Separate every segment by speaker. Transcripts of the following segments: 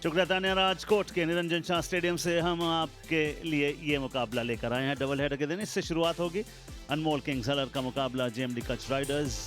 Speaker 1: शुक्रिया राजकोट के निरंजन शाह स्टेडियम से हम आपके लिए ये मुकाबला लेकर आए हैं। डबल हेडर के दिन इससे शुरुआत होगी। अनमोल किंग्स हलर का मुकाबला जेएमडी कच्छ राइडर्स।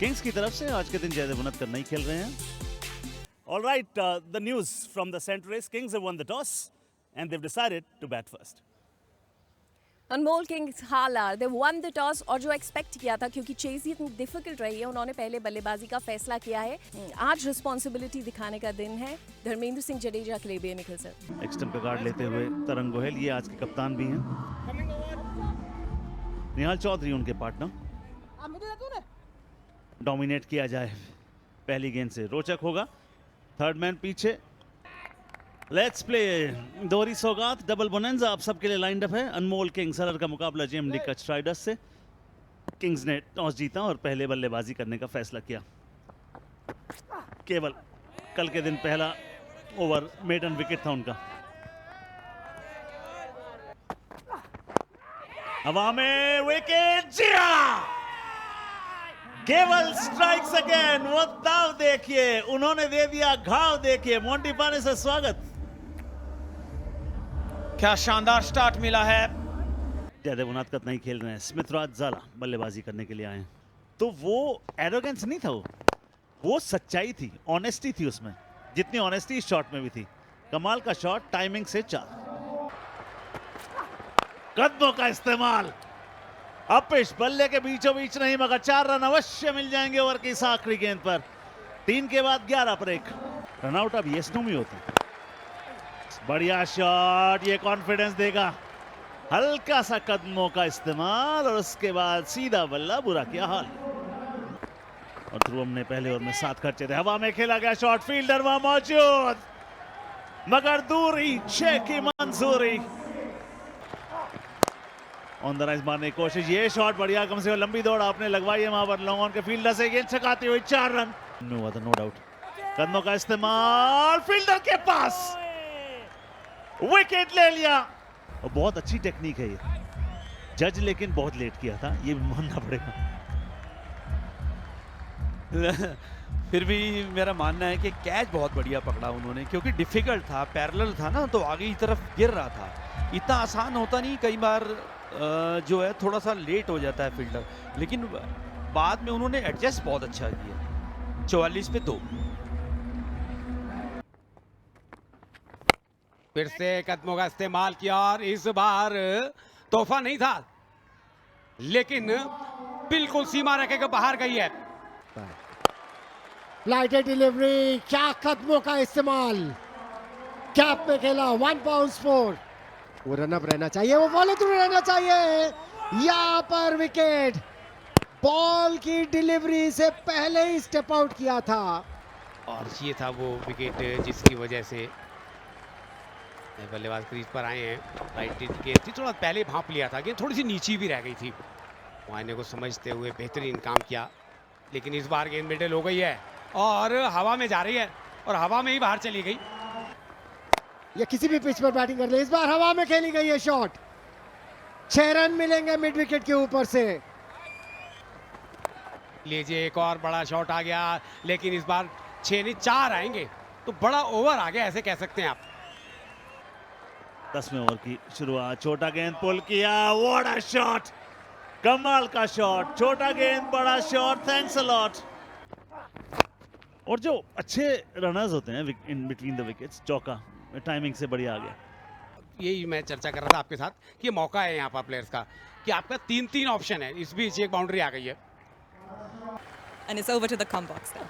Speaker 1: किंग्स की तरफ से आज के दिन जयदेव उनतकर नहीं खेल रहे हैं। All right, the news from the center is Kings have won the toss and they've decided to bat first.
Speaker 2: Anmol Kings Halar they one the toss और जो एक्सपेक्ट किया था, क्योंकि चेज इतनी डिफिकल्ट रही है, उन्होंने पहले बल्लेबाजी का फैसला किया है। आज रिस्पॉन्सिबिलिटी दिखाने का दिन है धर्मेंद्र सिंह जडेजा के लिए भी। निखिल सर
Speaker 1: एक्सटम का गार्ड लेते हुए तरंग गोहेल, ये आज के कप्तान भी हैं। निहाल चौधरी उनके पार्टनर। डोमिनेट किया जाए पहली गेंद से, रोचक होगा। थर्ड मैन पीछे। लेट्स प्ले दोहरी सौगात डबल बोनेंजा आप सबके लिए लाइंड अप है। अनमोल किंग्स हलर का मुकाबला जेएमडी कच्छ राइडर्स से। किंग्स ने टॉस जीता और पहले बल्लेबाजी करने का फैसला किया। केवल कल के दिन पहला ओवर मेडन विकेट था उनका। हवा में विकेट, जिया केवल स्ट्राइक्स अगेन। वो दाव देखिए, उन्होंने दे दिया घाव। देखिए मोंटी पाने से स्वागत।
Speaker 3: क्या शानदार स्टार्ट मिला है।
Speaker 1: जयदेव उनतकर नहीं खेल रहे हैं। स्मितराज जाला बल्लेबाजी करने के लिए आए हैं। तो वो एरोगेंस नहीं था, वो सच्चाई थी, ऑनेस्टी थी उसमें, जितनी ऑनेस्टी इस शॉट में भी थी। कमाल का शॉट, टाइमिंग से 4 कदमों का इस्तेमाल। अपिश बल्ले के बीचों बीच नहीं, मगर 4 रन अवश्य मिल जाएंगे ओवर की इस आखिरी गेंद पर। 3 के बाद 11 पर 1 रनआउट। अब येस नो में होता है। बढ़िया शॉट, ये कॉन्फिडेंस देगा। हल्का सा कदमों का इस्तेमाल और उसके बाद सीधा बल्ला, बुरा किया हाल। और ध्रुवम ने पहले ओवर में 7 खर्चे थे। हवा में खेला गया शॉट, फील्डर वहां मौजूद, मगर दूरी 6 की मंजूरी। ऑन द राइज मारने की कोशिश, ये शॉट बढ़िया, कम से कम लंबी दौड़ आपने लगवाई है वहां पर। लॉन्ग ऑन के फील्डर से गेंद छकाती हुई 4 रन। No doubt. कदमों का इस्तेमाल, फील्डर के पास, विकेट ले लिया। और बहुत अच्छी टेक्निक है ये। जज लेकिन बहुत लेट किया था, ये मानना पड़ेगा।
Speaker 3: फिर भी मेरा मानना है कि कैच बहुत बढ़िया पकड़ा उन्होंने, क्योंकि डिफिकल्ट था, पैरेलल था ना, तो आगे की तरफ गिर रहा था। इतना आसान होता नहीं, कई बार जो है थोड़ा सा लेट हो जाता है फील्डर, लेकिन बाद में उन्होंने एडजस्ट बहुत अच्छा किया। 44 पे 2।
Speaker 4: फिर से कदमों का इस्तेमाल किया और इस बार तोहफा नहीं था, लेकिन बिल्कुल सीमा रेखा के बाहर गई है।
Speaker 5: लाइटेड डिलीवरी, क्या कदमों का इस्तेमाल, कैप में खेला, 1 बाउंस 4। वो रनअप रहना चाहिए, वो फॉलो थ्रू रहना चाहिए। यहाँ पर विकेट, बॉल की डिलीवरी से पहले ही स्टेप आउट किया था।
Speaker 4: और ये था वो विकेट जिसकी वजह से बल्लेबाज क्रीज पर आए हैं। राइट गेंद थी, थोड़ा पहले भांप लिया था, गेंद थोड़ी सी नीची भी रह गई थी। मुआयने को समझते हुए बेहतरीन काम किया, लेकिन इस बार गेंद मिडल हो गई है और हवा में जा रही है और हवा में ही बाहर चली गई।
Speaker 5: ये किसी भी पिच पर बैटिंग कर ले, इस बार हवा में खेली गई है शॉट। 6 रन मिलेंगे मिड विकेट के ऊपर से।
Speaker 4: लीजिए एक और बड़ा शॉट आ गया, लेकिन इस बार 6 नहीं 4 आएंगे, तो बड़ा ओवर आ गया, ऐसे कह सकते हैं आप।
Speaker 1: 10वें ओवर की शुरुआत, छोटा गेंद पुल किया, व्हाट अ शॉट, कमाल का शॉट। छोटा गेंद बड़ा शॉट, थैंक्स अ लॉट। और जो अच्छे रनर्स होते हैं इन बिटवीन द विकेट्स, चौका टाइमिंग से बढ़िया आ गया।
Speaker 4: यही मैं चर्चा कर रहा था आपके साथ कि मौका है यहाँ पर प्लेयर्स का, कि आपका 3 ऑप्शन है। इस बीच एक बाउंड्री आ गई है।
Speaker 6: And it's over to the come box now.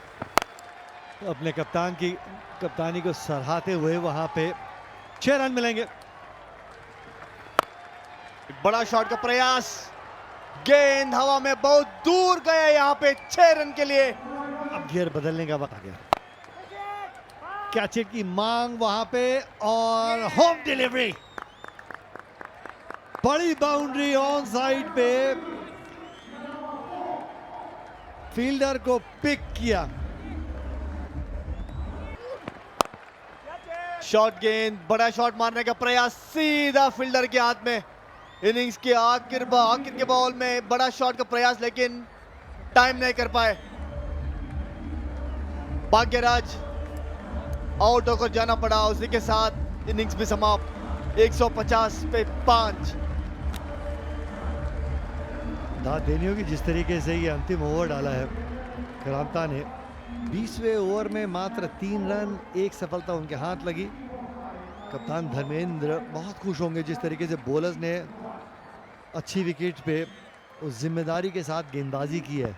Speaker 7: अपने कप्तान की कप्तानी को सराहते हुए वहां पे 6 रन मिलेंगे।
Speaker 8: बड़ा शॉट का प्रयास, गेंद हवा में बहुत दूर गया, यहाँ पे 6 रन के लिए।
Speaker 7: अब गियर बदलने का वक्त आ गया। कैच की मांग वहां पे और होम डिलीवरी, बड़ी बाउंड्री ऑन साइड पे, फील्डर को पिक किया।
Speaker 8: शॉट गेंद, बड़ा शॉट मारने का प्रयास, सीधा फील्डर के हाथ में। इनिंग्स के आखिर के बॉल में बड़ा शॉट का प्रयास, लेकिन टाइम नहीं कर पाए। भाग्यराज आउट होकर जाना पड़ा। उसी के साथ इनिंग्स भी समाप्त 150 पे 5।
Speaker 7: दाद देनी होगी जिस तरीके से ये अंतिम ओवर डाला है क्रांता ने। 20वें ओवर में मात्र 3 रन, 1 सफलता उनके हाथ लगी। कप्तान धर्मेंद्र बहुत खुश होंगे जिस तरीके से बॉलर्स ने अच्छी विकेट पे उस जिम्मेदारी के साथ गेंदबाजी की है।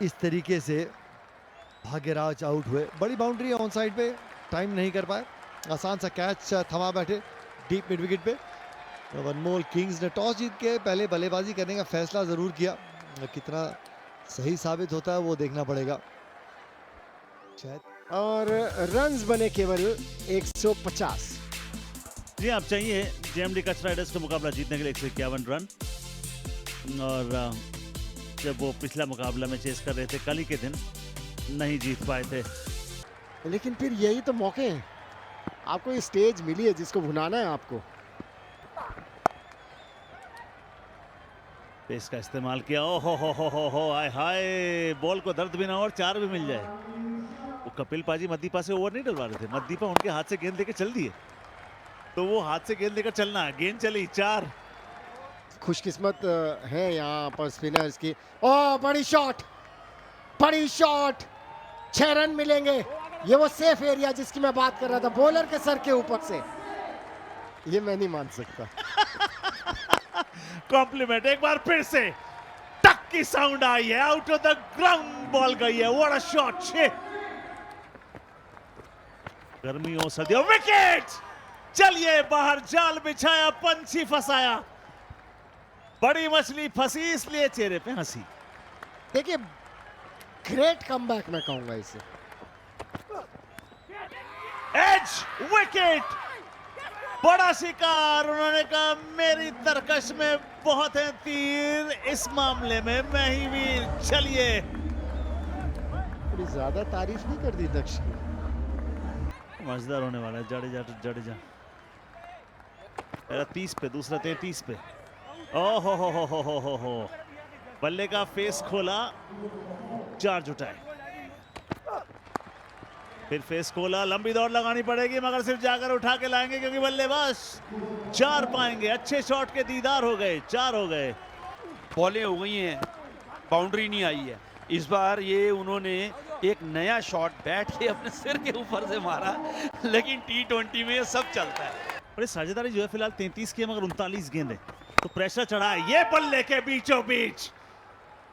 Speaker 7: इस तरीके से भाग्यराज आउट हुए। बड़ी बाउंड्री है ऑन साइड पे, टाइम नहीं कर पाए। आसान सा कैच थमा बैठे डीप मिड विकेट पे। अनमोल किंग्स ने टॉस जीत के पहले बल्लेबाजी करने का फैसला जरूर किया। कितना सही साबित होता है वो देखना पड़ेगा।
Speaker 5: और रन्स बने केवल 150।
Speaker 1: जी आप चाहिए जेएमडी कच्छ राइडर्स का मुकाबला जीतने के लिए 151 रन। और जब वो पिछला मुकाबला में चेस कर रहे थे कल ही के दिन, नहीं जीत पाए थे।
Speaker 5: लेकिन फिर यही तो मौके हैं, आपको ये स्टेज मिली है जिसको भुनाना है आपको।
Speaker 1: पेस का इस्तेमाल किया। ओ हो हाय हाय, बॉल को दर्द भी ना और 4 भी मिल जाए। वो कपिल पाजी मद्दीपा से ओवर नहीं डलवा रहे थे, मद्दीपा उनके हाथ से गेंद लेके चल दिए, तो वो हाथ से गेंद लेकर चलना, गेंद चली 4।
Speaker 5: खुशकिस्मत है यहाँ पर स्पिनर्स की। ओ बड़ी शॉट, बड़ी शॉट, 6 रन मिलेंगे। ये वो सेफ एरिया जिसकी मैं बात कर रहा था, बॉलर के सर के ऊपर से। ये मैं नहीं मान सकता।
Speaker 1: कॉम्प्लीमेंट एक बार फिर से, टक की साउंड आई है, out of the ground ball गई है। What a shot. 6 गर्मियों सर्दियों विकेट। चलिए बाहर, जाल बिछाया, पंछी फंसाया, बड़ी मछली फंसी इसलिए चेहरे पे हंसी।
Speaker 5: देखिए ग्रेट कमबैक मैं कहूंगा इसे।
Speaker 1: एज विकेट, बड़ा शिकार। उन्होंने कहा मेरी तरकश में बहुत है तीर, इस मामले में मैं ही वीर। चलिए
Speaker 5: थोड़ी ज्यादा तारीफ नहीं कर दी दक्ष की।
Speaker 1: मजेदार होने वाला है। जडेजा पहला 30 पे, दूसरा 33 पे। ओ हो, बल्ले का फेस खोला, 4 जुटाए, फिर फेस खोला। लंबी दौड़ लगानी पड़ेगी मगर सिर्फ जाकर उठा के लाएंगे क्योंकि बल्लेबाज 4 पाएंगे। अच्छे शॉट के दीदार हो गए, 4 हो गए।
Speaker 3: बॉलें हो गई हैं, बाउंड्री नहीं आई है। इस बार ये उन्होंने एक नया शॉट बैठ के अपने सिर के ऊपर से मारा, लेकिन T20 में सब चलता है।
Speaker 1: बड़ी साझेदारी जो है फिलहाल 33 की है मगर 39 गेंदें, तो प्रेशर चढ़ा है। ये बल्ले के बीचों बीच,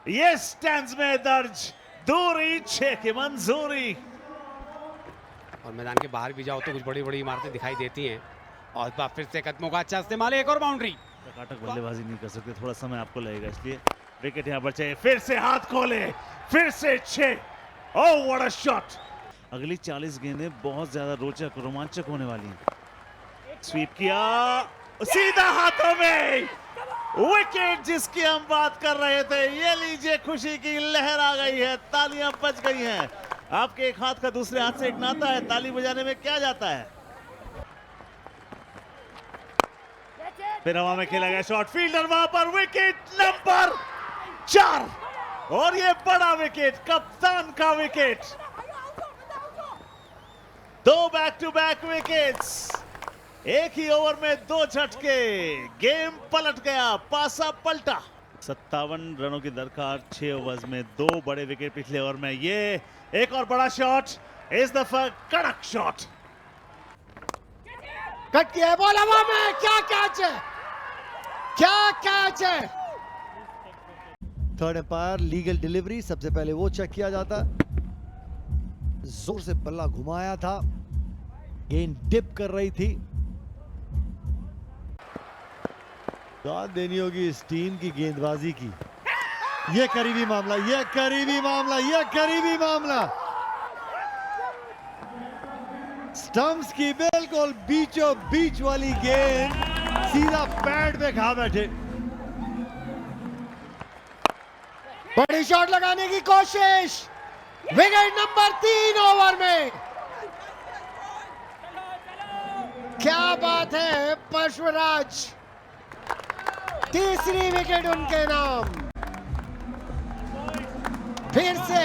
Speaker 1: ये स्टैंड्स में दर्ज, दूरी 6 की मंजूरी।
Speaker 4: और मैदान के बाहर भी जाओ तो कुछ बड़ी बड़ी इमारतें दिखाई देती हैं। और इस बार फिर से कदमों का अच्छा इस्तेमाल, एक और बाउंड्री।
Speaker 1: टकाटक बल्लेबाजी नहीं कर सकते, थोड़ा समय आपको लगेगा, इसलिए विकेट यहां पर चाहिए। फिर से हाथ खोले, फिर से 6। Oh what a shot. अगली 40 गेंदें बहुत ज्यादा रोचक, रोमांचक होने वाली हैं। स्वीप किया, सीधा हाथों में विकेट जिसकी हम बात कर रहे थे। ये लीजिए, खुशी की लहर आ गई है, तालियां बज गई हैं। आपके एक हाथ का दूसरे हाथ से एक नाता है, ताली बजाने में क्या जाता है। फिर हवा में खेला गया शॉट, फील्डर वहां पर, विकेट नंबर 4। और ये बड़ा विकेट, कप्तान का wicket. 2 back to back wickets, एक ही ओवर में 2 झटके, गेम पलट गया, पासा पलटा। 57 रनों की दरकार 6 ओवर्स में, 2 बड़े विकेट पिछले ओवर में। ये एक और बड़ा शॉट, इस दफा कड़क शॉट।
Speaker 5: कट किया है बॉल हवा में, क्या कैच है, क्या कैच है।
Speaker 7: थर्ड एम्पायर लीगल डिलीवरी सबसे पहले वो चेक किया जाता है। जोर से बल्ला घुमाया था, गेंद डिप कर रही थी। दाद देनी होगी इस टीम की गेंदबाजी की। ये करीबी मामला, ये करीबी मामला, ये करीबी मामला। स्टंप्स की बिल्कुल बीचों बीच वाली गेंद सीधा पैड पे खा बैठे।
Speaker 5: बड़ी शॉट लगाने की कोशिश, विकेट नंबर 3 ओवर में। क्या बात है पुष्पराज, तीसरी विकेट उनके नाम। फिर से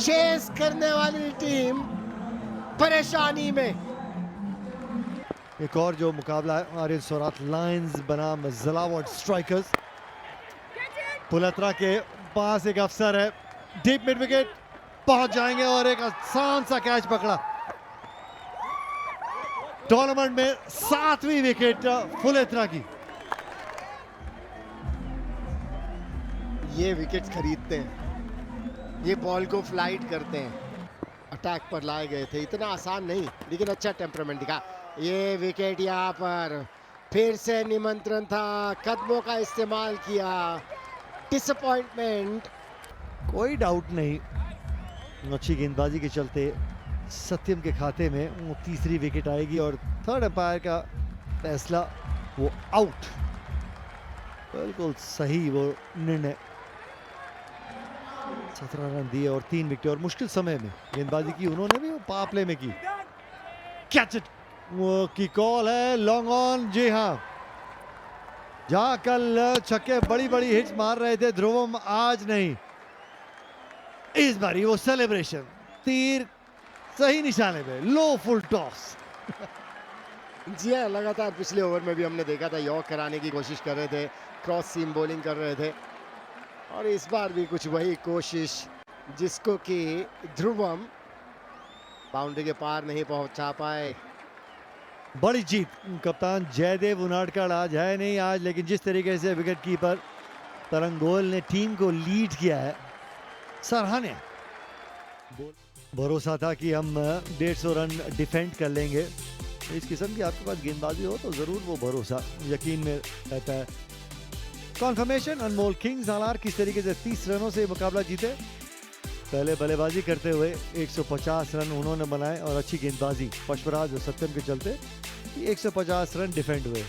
Speaker 5: चेस करने वाली टीम परेशानी में।
Speaker 7: एक और जो मुकाबला है आर्यन सोरात लायंस बनाम जलावट स्ट्राइकर्स। पुलत्रा के पास एक अफसर है, डीप मिड विकेट पहुंच जाएंगे और एक आसान सा कैच पकड़ा। टूर्नामेंट में 7वीं विकेट पुलत्रा की।
Speaker 5: ये विकेट्स खरीदते हैं, ये बॉल को फ्लाइट करते हैं। अटैक पर लाए गए थे, इतना आसान नहीं, लेकिन अच्छा टेम्परामेंट दिखा। ये विकेट यहाँ पर फिर से निमंत्रण था, कदमों का इस्तेमाल किया। डिसअपॉइंटमेंट,
Speaker 7: कोई डाउट नहीं, अच्छी गेंदबाजी के चलते सत्यम के खाते में वो तीसरी विकेट आएगी और थर्ड अंपायर का फैसला वो आउट। बिल्कुल सही वो निर्णय। 17 रन दिए और 3 विकेट और मुश्किल समय में गेंदबाजी की उन्होंने भी, वो पावर प्ले में की। कैच इट वो की कॉल है, लॉन्ग ऑन। जी हाँ, जहां कल छक्के बड़ी बड़ी हिट्स मार रहे थे ध्रुवम, आज नहीं, इस बारी वो सेलिब्रेशन, तीर सही निशाने पे, लो फुल टॉस।
Speaker 5: जी हाँ, लगातार पिछले ओवर में भी हमने देखा था यॉर्क कराने की कोशिश कर रहे थे, क्रॉस सीम बॉलिंग कर रहे थे, और इस बार भी कुछ वही कोशिश जिसको कि ध्रुवम बाउंड्री के पार नहीं पहुंचा पाए।
Speaker 7: बड़ी जीत। कप्तान जयदेव उनाडकड़ आज है नहीं आज, लेकिन जिस तरीके से विकेट कीपर तरंग गोयल ने टीम को लीड किया है, सराहनीय। भरोसा था कि हम 150 रन डिफेंड कर लेंगे। इस किस्म की आपके पास गेंदबाजी हो तो जरूर वो भरोसा यकीन में रहता है। कॉन्फर्मेशन, अनमोल किंग्स आलार किस तरीके से 30 रनों से मुकाबला जीते। पहले बल्लेबाजी करते हुए 150 रन उन्होंने बनाए और अच्छी गेंदबाजी पुष्पराज और सत्यम के चलते 150 रन डिफेंड हुए।